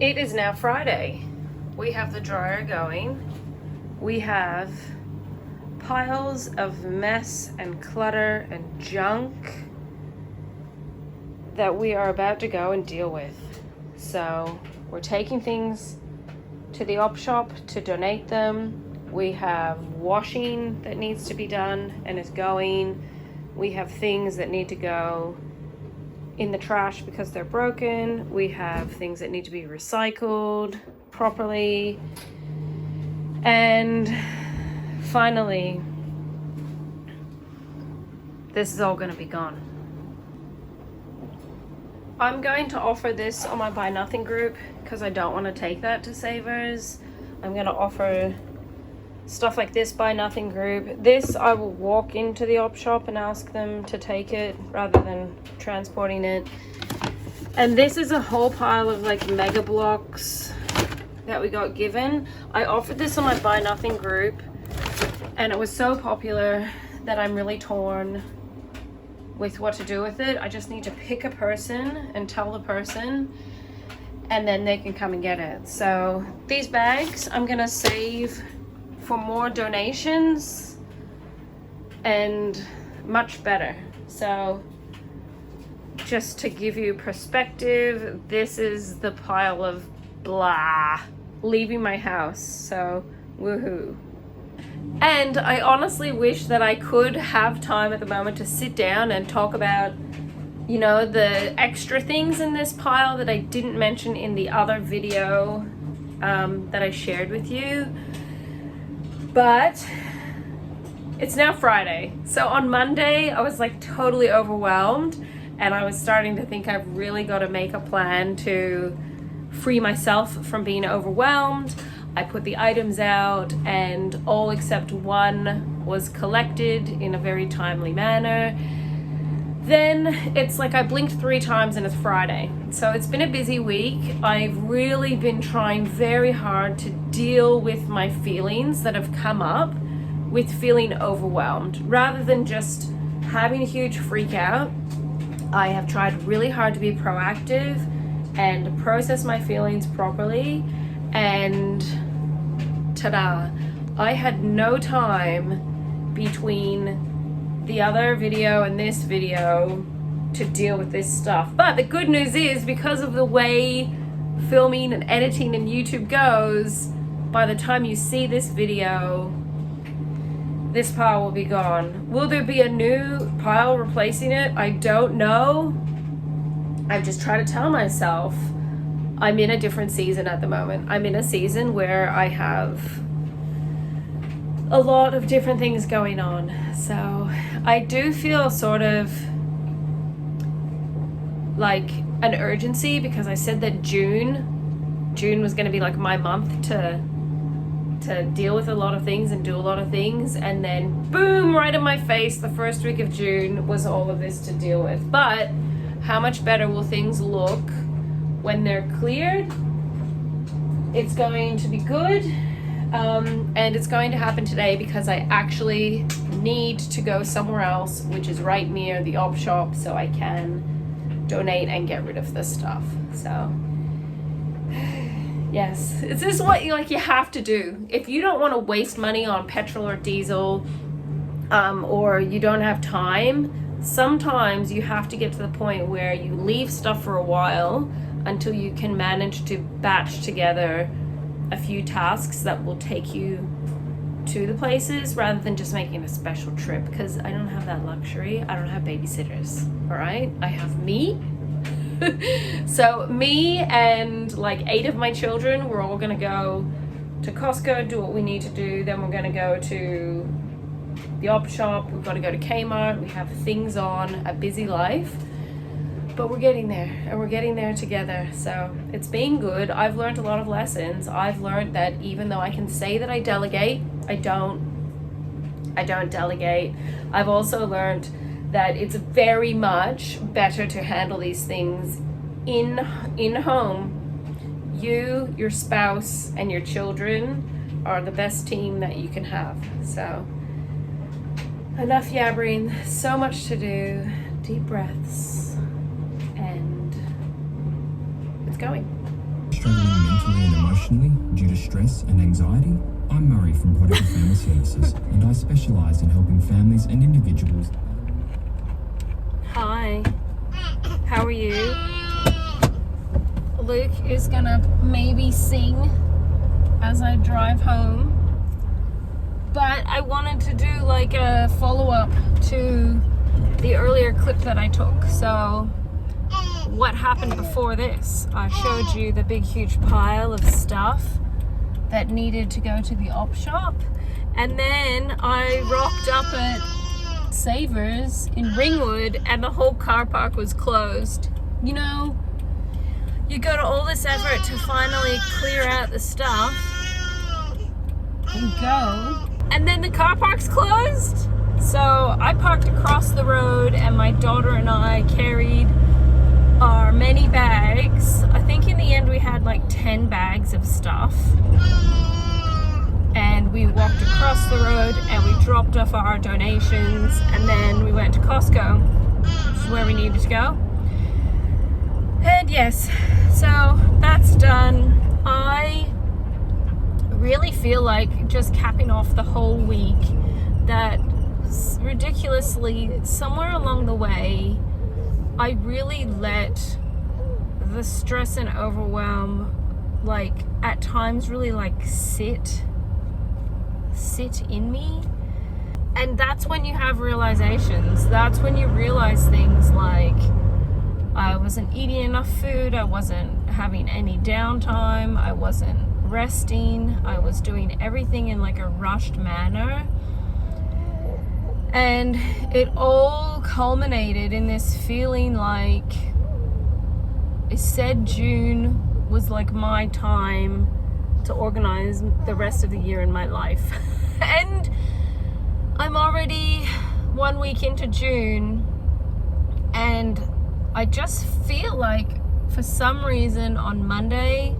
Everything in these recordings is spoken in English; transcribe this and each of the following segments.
It is now Friday. We have the dryer going. We have piles of mess and clutter and junk that we are about to go and deal with. So we're taking things to the op shop to donate them. We have washing that needs to be done and is going. We have things that need to go in the trash because they're broken. We have things that need to be recycled properly. And finally, this is all going to be gone. I'm going to offer this on my Buy Nothing group because I don't want to take that to Savers. I'm going to offer stuff like this Buy Nothing group. This I will walk into the op shop and ask them to take it rather than transporting it. And this is a whole pile of like mega blocks that we got given. I offered this on my Buy Nothing group and it was so popular that I'm really torn with what to do with it. I just need to pick a person and tell the person, and then they can come and get it. So these bags I'm gonna save for more donations and much better. So just to give you perspective, this is the pile of blah leaving my house. So woohoo. And I honestly wish that I could have time at the moment to sit down and talk about, you know, the extra things in this pile that I didn't mention in the other video that I shared with you. But it's now Friday. So on Monday, I was like totally overwhelmed and I was starting to think I've really got to make a plan to free myself from being overwhelmed. I put the items out and all except one was collected in a very timely manner. Then it's like I blinked 3 times and it's Friday. So it's been a busy week. I've really been trying very hard to deal with my feelings that have come up with feeling overwhelmed. Rather than just having a huge freak out, I have tried really hard to be proactive and process my feelings properly. And ta-da, I had no time between the other video and this video to deal with this stuff. But the good news is, because of the way filming and editing and YouTube goes, by the time you see this video, this pile will be gone. Will there be a new pile replacing it? I don't know. I'm just trying to tell myself I'm in a different season at the moment. I'm in a season where I have a lot of different things going on. So I do feel sort of like an urgency, because I said that June was going to be like my month to deal with a lot of things and do a lot of things, and then boom, right in my face, the first week of June was all of this to deal with. But how much better will things look when they're cleared? It's going to be good. And it's going to happen today because I actually need to go somewhere else, which is right near the op shop, so I can donate and get rid of this stuff. So yes, it's just what you have to do. If you don't want to waste money on petrol or diesel, or you don't have time, sometimes you have to get to the point where you leave stuff for a while until you can manage to batch together a few tasks that will take you to the places, rather than just making a special trip, because I don't have that luxury. I don't have babysitters, all right? I have me. So me and like 8 of my children, we're all gonna go to Costco, do what we need to do. Then we're gonna go to the op shop. We've got to go to Kmart. We have things on, a busy life. But we're getting there, and we're getting there together. So it's been good. I've learned a lot of lessons. I've learned that even though I can say that I delegate, I don't delegate. I've also learned that it's very much better to handle these things in home. You, your spouse, and your children are the best team that you can have. So enough yabbering, so much to do. Deep breaths. And it's going. struggling mentally and emotionally due to stress and anxiety? I'm Murray from Prodigal Family Services, and I specialise in helping families and individuals. Hi, how are you? Luke is gonna maybe sing as I drive home, but I wanted to do like a follow-up to the earlier clip that I took. So what happened before this? I showed you the big huge pile of stuff that needed to go to the op shop, and then I rocked up at Savers in Ringwood and the whole car park was closed. You know, you go to all this effort to finally clear out the stuff and go, and then the car park's closed. So I parked across the road and my daughter and I carried our many bags. I think in the end we had like 10 bags of stuff. And we walked across the road and we dropped off our donations, and then we went to Costco, which is where we needed to go. And yes, so that's done. I really feel like just capping off the whole week that ridiculously somewhere along the way I really let the stress and overwhelm like at times really like sit in me. And that's when you have realizations. That's when you realize things like I wasn't eating enough food, I wasn't having any downtime, I wasn't resting, I was doing everything in like a rushed manner. And it all culminated in this feeling like I said June was like my time to organize the rest of the year in my life. And I'm already 1 week into June, and I just feel like for some reason on Monday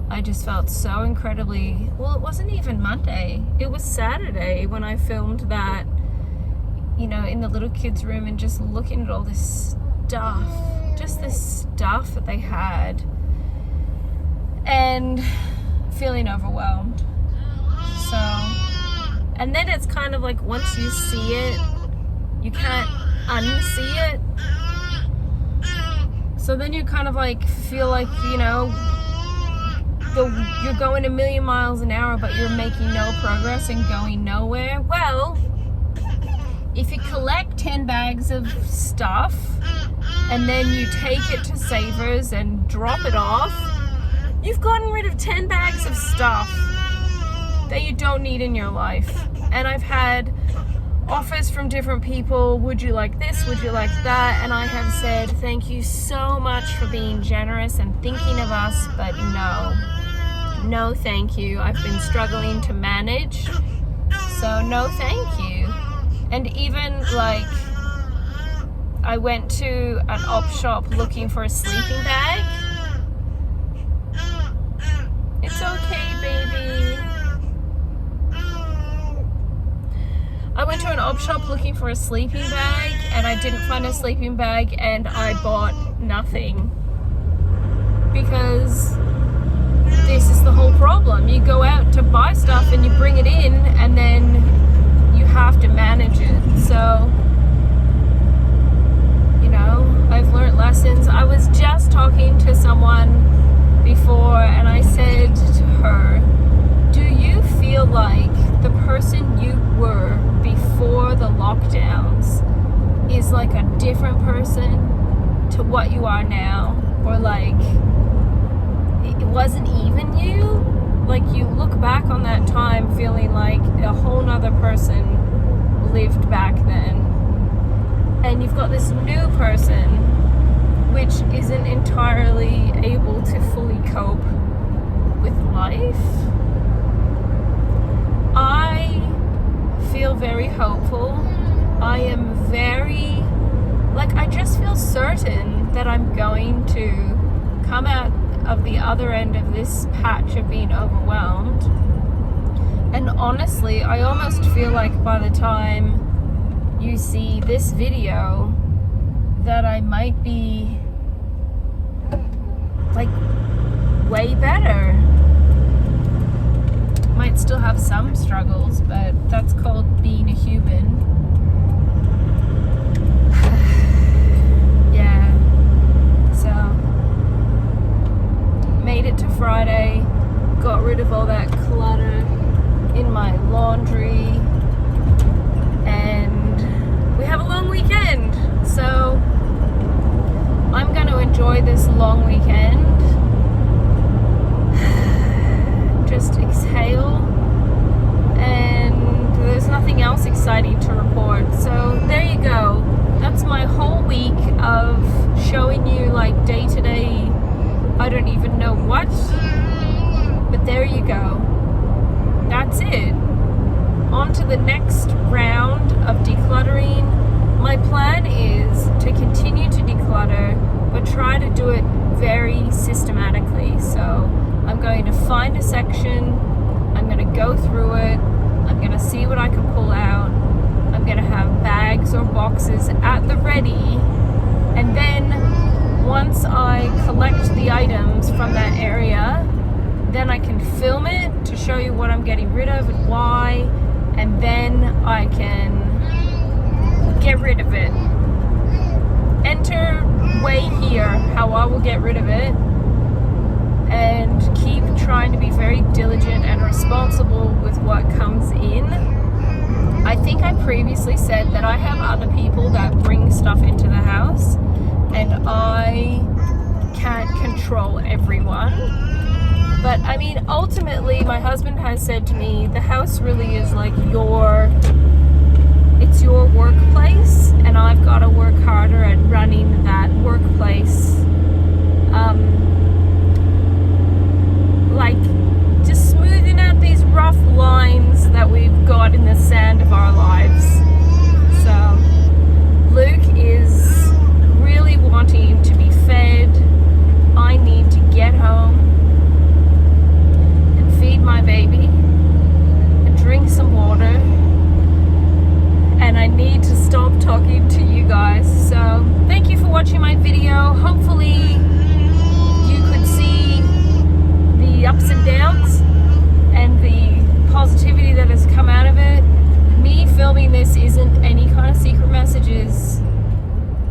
I just felt so incredibly, well, it wasn't even Monday, it was Saturday when I filmed that, you know, in the little kids room and just looking at all this stuff, just this stuff that they had, and feeling overwhelmed. So, and then it's kind of like once you see it, you can't unsee it. So then you kind of like feel like, you know, you're going a million miles an hour, but you're making no progress and going nowhere. Well, if you collect 10 bags of stuff and then you take it to Savers and drop it off, you've gotten rid of 10 bags of stuff that you don't need in your life. And I've had offers from different people, would you like this, would you like that? And I have said, thank you so much for being generous and thinking of us, but no thank you. I've been struggling to manage, so no thank you. And even like I went to an op shop looking for a sleeping bag. It's okay, baby. I went to an op shop looking for a sleeping bag and I didn't find a sleeping bag, and I bought nothing. Because this is the whole problem. You go out to buy stuff and you bring it in and then you have to manage it. So, you know, I've learned lessons. I was just talking to someone before and I said to her, do you feel like the person you were before the lockdowns is like a different person to what you are now? Or like it wasn't even you? Like you look back on that time feeling like a whole nother person lived back then, and you've got this new person which isn't entirely able to fully cope with life. I feel very hopeful. I am very, like, I just feel certain that I'm going to come out of the other end of this patch of being overwhelmed. And honestly, I almost feel like by the time you see this video that I might be like way better. Might still have some struggles, but that's called being a human. Yeah. So, made it to Friday, got rid of all that clutter in my laundry, and we have a long weekend. So, I'm going to enjoy this long weekend. Just exhale, and there's nothing else exciting to report. So there you go. That's my whole week of showing you like day to day, I don't even know what, but there you go. That's it. On to the next round of decluttering. My plan is to continue to declutter, but try to do it very systematically. So I'm going to find a section, I'm going to go through it, I'm going to see what I can pull out, I'm going to have bags or boxes at the ready, and then once I collect the items from that area, then I can film it to show you what I'm getting rid of and why, and then I can get rid of it. Enter way here how I will get rid of it, and keep trying to be very diligent and responsible with what comes in. I think I previously said that I have other people that bring stuff into the house, and I can't control everyone. But I mean, ultimately, my husband has said to me, the house really is like it's your workplace, and I've got to work harder at running that workplace. Like just smoothing out these rough lines that we've got in the sand of our lives. So Luke is really wanting to be fed. I need to get home and feed my baby and drink some water, and I need to stop talking to you guys. So thank you for watching my video. Hopefully you could see the ups and downs and the positivity that has come out of it. Me filming this isn't any kind of secret messages,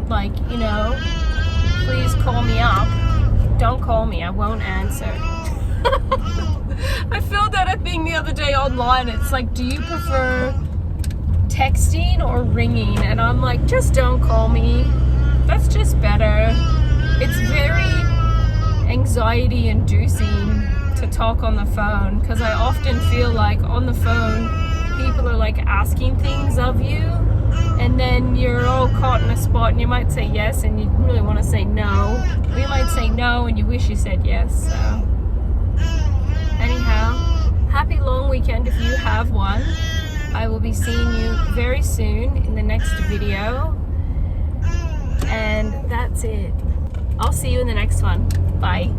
like, you know, please call me up. Don't call me, I won't answer. I filled out a thing the other day online. It's like, do you prefer texting or ringing? And I'm like, just don't call me. That's just better. It's very anxiety inducing to talk on the phone, because I often feel like on the phone people are like asking things of you, and then you're all caught in a spot, and you might say yes and you really want to say no, or you might say no and you wish you said yes. So anyhow, happy long weekend if you have one. I will be seeing you very soon in the next video, and that's it. I'll see you in the next one. Bye.